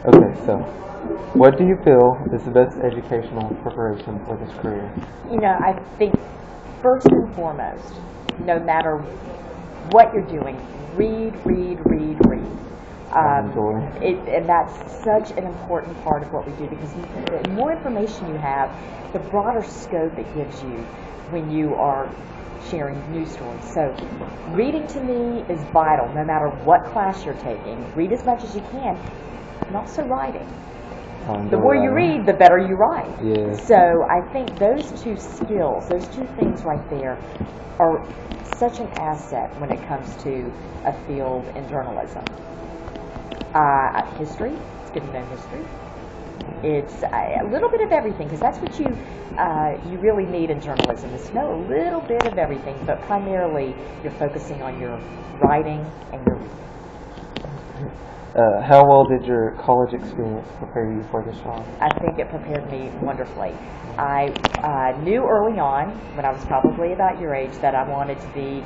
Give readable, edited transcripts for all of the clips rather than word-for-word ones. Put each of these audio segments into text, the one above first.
Okay, so what do you feel is the best educational preparation for this career? I think first and foremost, no matter what you're doing, read, read, read, read. And that's such an important part of what we do, because the more information you have, the broader scope it gives you when you are sharing news stories. So reading to me is vital no matter what class you're taking. Read as much as you can, and also writing. The more you read, the better you write. Yeah. So I think those two skills, those two things right there, are such an asset when it comes to a field in journalism. History, it's good to know history. It's a little bit of everything, because that's what you really need in journalism, is to know a little bit of everything, but primarily you're focusing on your writing and your reading. How well did your college experience prepare you for this job? I think it prepared me wonderfully. I knew early on, when I was probably about your age, that I wanted to be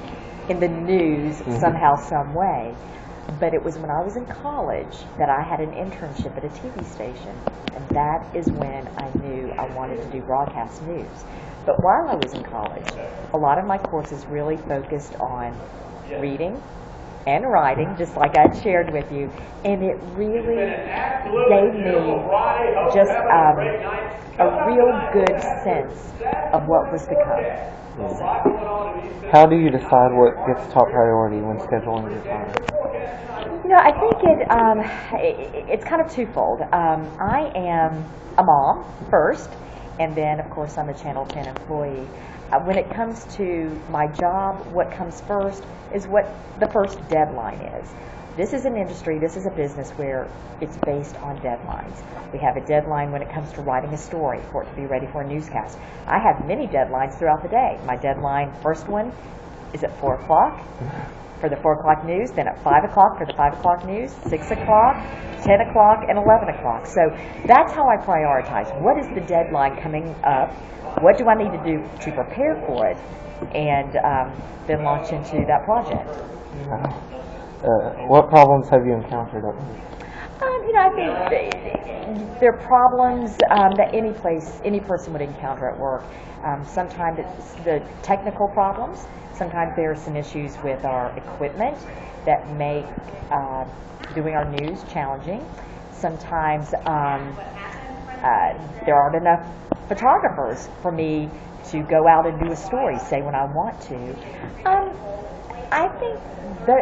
in the news somehow, some way. But it was when I was in college that I had an internship at a TV station, and that is when I knew I wanted to do broadcast news. But while I was in college, a lot of my courses really focused on reading and writing, just like I shared with you, and it really gave me just a real good sense of what was to come. How do you decide what gets top priority when scheduling your time? I think it's kind of twofold. I am a mom first, and then of course I'm a Channel 10 employee. When it comes to my job, what comes first is what the first deadline is. This is an industry, this is a business where it's based on deadlines. We have a deadline when it comes to writing a story for it to be ready for a newscast. I have many deadlines throughout the day. My deadline, first one, is at 4 o'clock for the 4 o'clock news, then at 5 o'clock for the 5 o'clock news, 6 o'clock, 10 o'clock, and 11 o'clock. So that's how I prioritize. What is the deadline coming up? What do I need to do to prepare for it? And then launch into that project. What problems have you encountered up here? I think there are problems that any person would encounter at work. Sometimes it's the technical problems. Sometimes there are some issues with our equipment that make doing our news challenging. Sometimes there aren't enough photographers for me to go out and do a story, say, when I want to. I think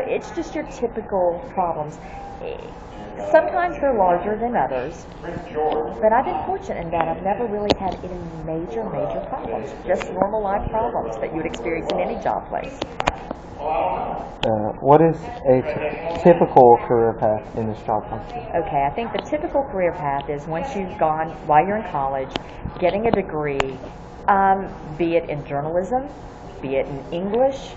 it's just your typical problems. Sometimes they're larger than others, but I've been fortunate in that I've never really had any major problems, just normal life problems that you would experience in any job place. What is a typical career path in this job function? Okay, I think the typical career path is once you've gone, while you're in college, getting a degree, be it in journalism, be it in English,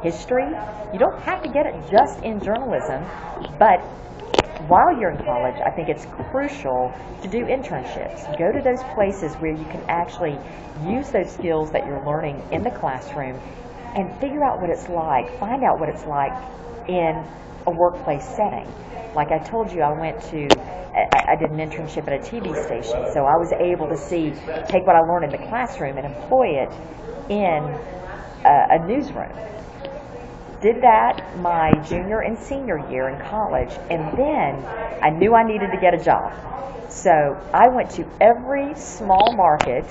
history. You don't have to get it just in journalism, but while you're in college, I think it's crucial to do internships. Go to those places where you can actually use those skills that you're learning in the classroom and figure out what it's like, find out what it's like in a workplace setting. Like I told you, I did an internship at a TV station, so I was able to take what I learned in the classroom and employ it in a newsroom. Did that my junior and senior year in college, and then I knew I needed to get a job. So I went to every small market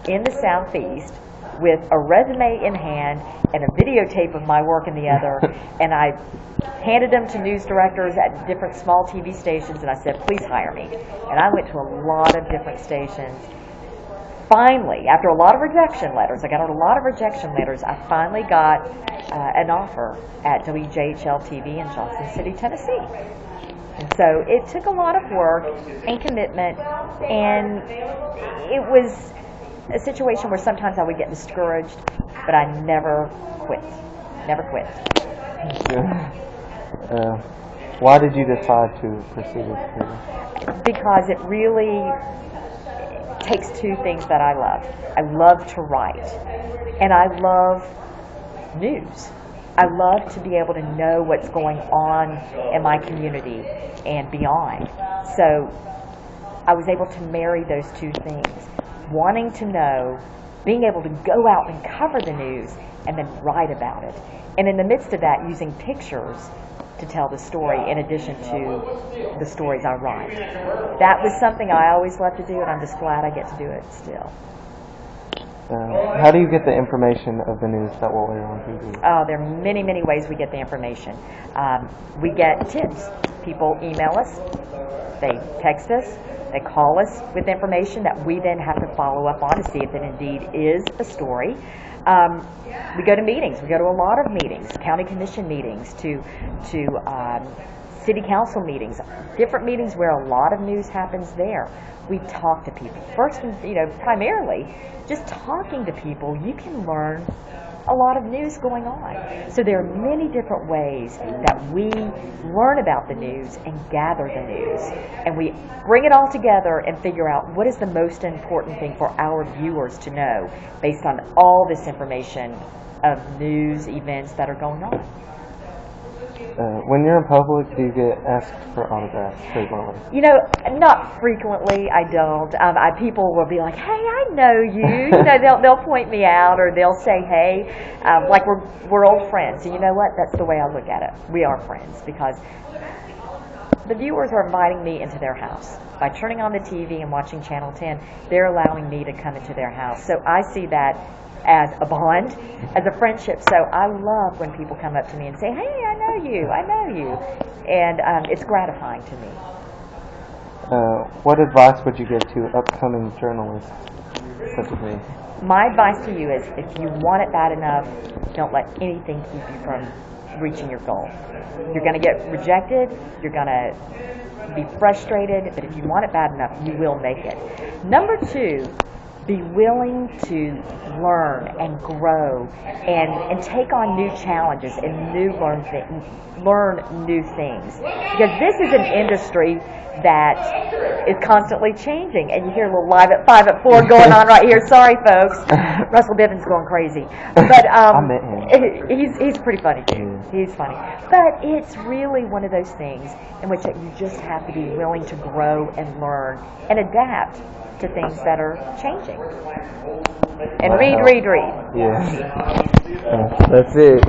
in the Southeast with a resume in hand and a videotape of my work in the other, and I handed them to news directors at different small TV stations, and I said, please hire me. And I went to a lot of different stations. Finally, after a lot of rejection letters, I finally got an offer at WJHL-TV in Johnson City, Tennessee. And so it took a lot of work and commitment, and it was a situation where sometimes I would get discouraged, but I never quit. Why did you decide to pursue this career? Because it really takes two things that I love. I love to write, and I love news. I love to be able to know what's going on in my community and beyond. So I was able to marry those two things, wanting to know, being able to go out and cover the news, and then write about it. And in the midst of that, using pictures to tell the story in addition to the stories I write. That was something I always loved to do, and I'm just glad I get to do it still. How do you get the information of the news that will air on TV? Oh, there are many, many ways we get the information. We get tips. People email us, they text us, they call us with information that we then have to follow up on to see if it indeed is a story. We go to meetings. We go to a lot of meetings, county commission meetings, to city council meetings, different meetings where a lot of news happens there. We talk to people. First, primarily, just talking to people, you can learn a lot of news going on. So there are many different ways that we learn about the news and gather the news. And we bring it all together and figure out what is the most important thing for our viewers to know based on all this information of news events that are going on. When you're in public, do you get asked for autographs frequently? Not frequently. I don't. People will be like, "Hey, I know you." They'll point me out, or they'll say, "Hey," like we're old friends. And you know what? That's the way I look at it. We are friends because the viewers are inviting me into their house. By turning on the TV and watching Channel 10, they're allowing me to come into their house. So I see that as a bond, as a friendship. So I love when people come up to me and say, "Hey, I know you. And it's gratifying to me. What advice would you give to upcoming journalists such as me? My advice to you is, if you want it bad enough, don't let anything keep you from reaching your goal. You're going to get rejected, you're going to be frustrated, but if you want it bad enough, you will make it. Number 2, be willing to learn and grow and take on new challenges and learn new things. Because this is an industry that is constantly changing, and you hear a little Live at 5 at 4 going on right here. Sorry, folks. Russell Bivens going crazy. But I met him. He's pretty funny, too. He's funny. But it's really one of those things in which you just have to be willing to grow and learn and adapt to things that are changing. And read. Yeah. That's it.